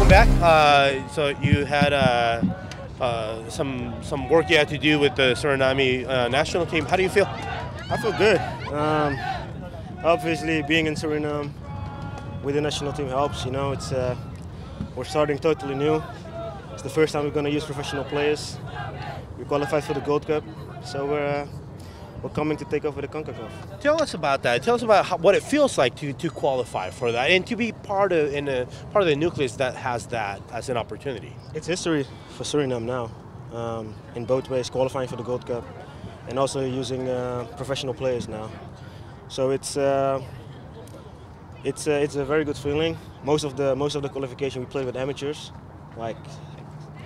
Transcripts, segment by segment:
welcome back. So you had some work you had to do with the Suriname national team. How do you feel? I feel good. Obviously, being in Suriname with the national team helps. You know, we're starting totally new. It's the first time we're going to use professional players. We qualified for the Gold Cup, so we're coming to take over the CONCACAF. Tell us about that. Tell us about what it feels like to qualify for that and to be part of the nucleus that has that as an opportunity. It's history for Suriname now, in both ways, qualifying for the Gold Cup and also using professional players now. So it's a very good feeling. Most of the qualification we played with amateurs, like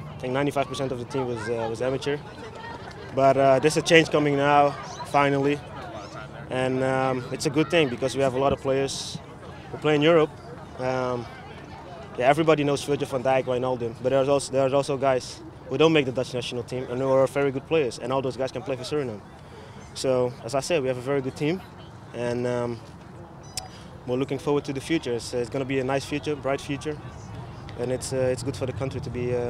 I think 95% of the team was amateur. But there's a change coming now, finally, and it's a good thing because we have a lot of players who play in Europe. Everybody knows Virgil van Dijk, Wijnaldum, but there's also guys who don't make the Dutch national team and who are very good players, and all those guys can play for Suriname. So, as I said, we have a very good team, and we're looking forward to the future. It's going to be a nice future, bright future, and it's good for the country to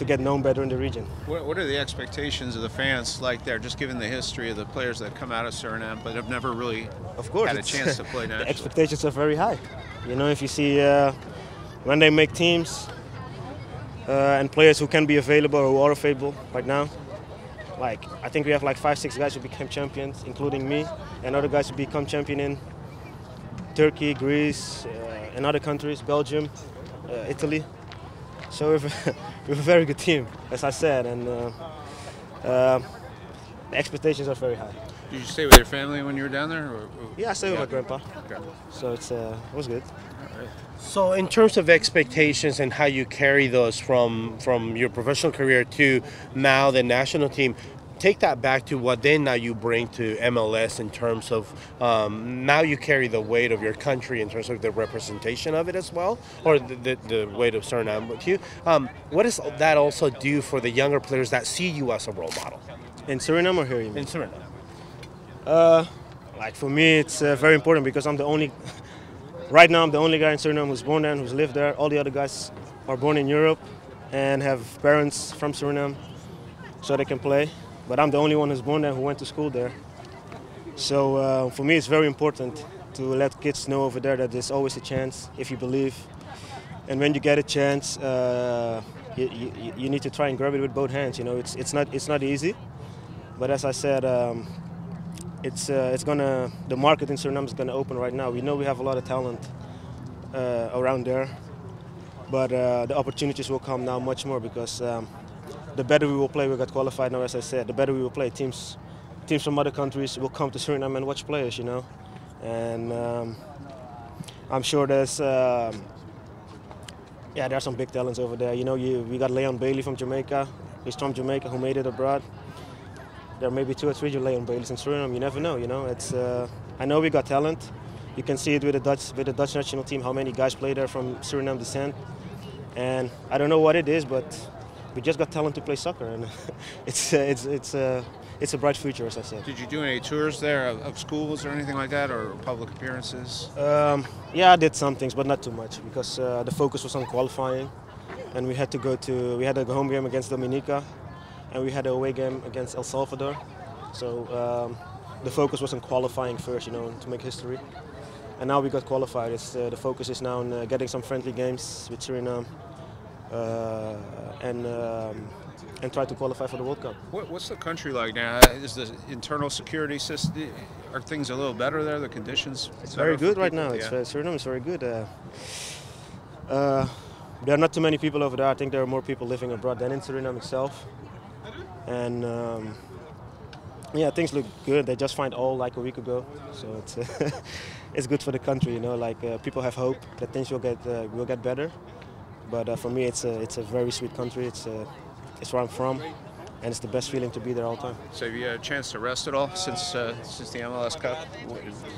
get known better in the region. What are the expectations of the fans like there, just given the history of the players that come out of Suriname but have never really had a chance to play nationally? The expectations are very high. You know, if you see when they make teams and players who can be available or who are available right now, like I think we have like 5-6 guys who became champions, including me, and other guys who become champion in Turkey, Greece, and other countries, Belgium, Italy. So we have a very good team, as I said, and the expectations are very high. Did you stay with your family when you were down there? Yeah, I stayed with my grandpa. Okay. So it was good. So in terms of expectations and how you carry those from your professional career to now the national team, take that back to what then now you bring to MLS in terms of now you carry the weight of your country in terms of the representation of it as well, or the weight of Suriname with you. What does that also do for the younger players that see you as a role model? In Suriname or here? You mean? In Suriname. Like for me, it's very important because right now I'm the only guy in Suriname who's born there and who's lived there. All the other guys are born in Europe and have parents from Suriname, so they can play. But I'm the only one who's born there who went to school there. So for me, it's very important to let kids know over there that there's always a chance if you believe. And when you get a chance, you need to try and grab it with both hands. You know, it's not easy. But as I said, the market in Suriname is gonna open right now. We know we have a lot of talent around there, but the opportunities will come now much more because the better we will play. We got qualified now, as I said. The better we will play. Teams from other countries will come to Suriname and watch players, you know. And I'm sure there are some big talents over there. You know, we got Leon Bailey from Jamaica. He's from Jamaica who made it abroad. There may be 2 or 3 Leon Baileys in Suriname. You never know, you know. I know we got talent. You can see it with the Dutch national team, how many guys play there from Suriname descent. And I don't know what it is, but we just got talent to play soccer, and it's a bright future, as I said. Did you do any tours there of schools or anything like that, or public appearances? Yeah, I did some things, but not too much, because the focus was on qualifying, and we had a home game against Dominica, and we had an away game against El Salvador. So the focus was on qualifying first, you know, to make history. And now we got qualified. The focus is now on getting some friendly games with Suriname. And try to qualify for the World Cup. What's the country like now? Is the internal security system, are things a little better there? The conditions? It's very good right now. Suriname is very good. There are not too many people over there. I think there are more people living abroad than in Suriname itself. And yeah, things look good. They just found oil like a week ago, so it's good for the country. You know, like people have hope that things will get better. But for me, it's a very sweet country. It's where I'm from, and it's the best feeling to be there all the time. So have you had a chance to rest at all since the MLS Cup?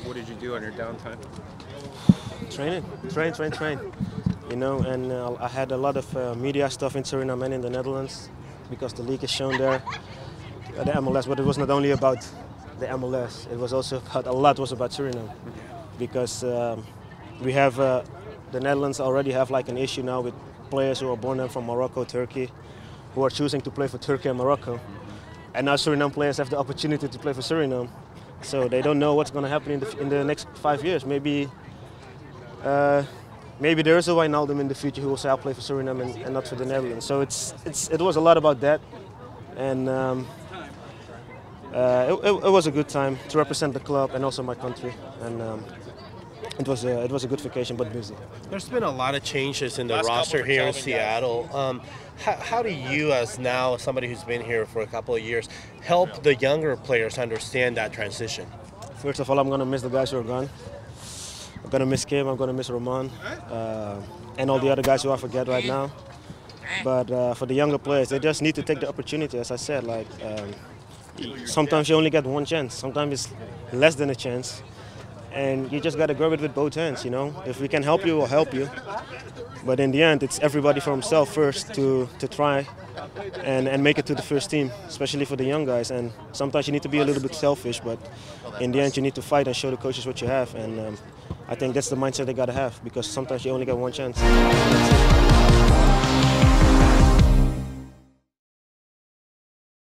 What did you do on your downtime? Train. You know, and I had a lot of media stuff in Suriname and in the Netherlands because the league is shown there, the MLS. But it was not only about the MLS. It was also about a lot was about Suriname because we have. the Netherlands already have like an issue now with players who are born there from Morocco, Turkey, who are choosing to play for Turkey and Morocco. And now Suriname players have the opportunity to play for Suriname. So they don't know what's going to happen in the next 5 years. Maybe there is a Wijnaldum in the future who will say I'll play for Suriname and not for the Netherlands. So it was a lot about that. And it was a good time to represent the club and also my country. And it was a good vacation, but busy. There's been a lot of changes in the roster here in Seattle. How do you, as now somebody who's been here for a couple of years, help the younger players understand that transition? First of all, I'm going to miss the guys who are gone. I'm going to miss Kim, I'm going to miss Roman, and all the other guys who I forget right now. But for the younger players, they just need to take the opportunity, as I said. Like sometimes you only get one chance, sometimes it's less than a chance. And you just got to grab it with both hands, you know. If we can help you, we'll help you. But in the end, it's everybody for himself first to try and make it to the first team, especially for the young guys. And sometimes you need to be a little bit selfish, but in the end, you need to fight and show the coaches what you have. And I think that's the mindset they got to have, because sometimes you only get one chance.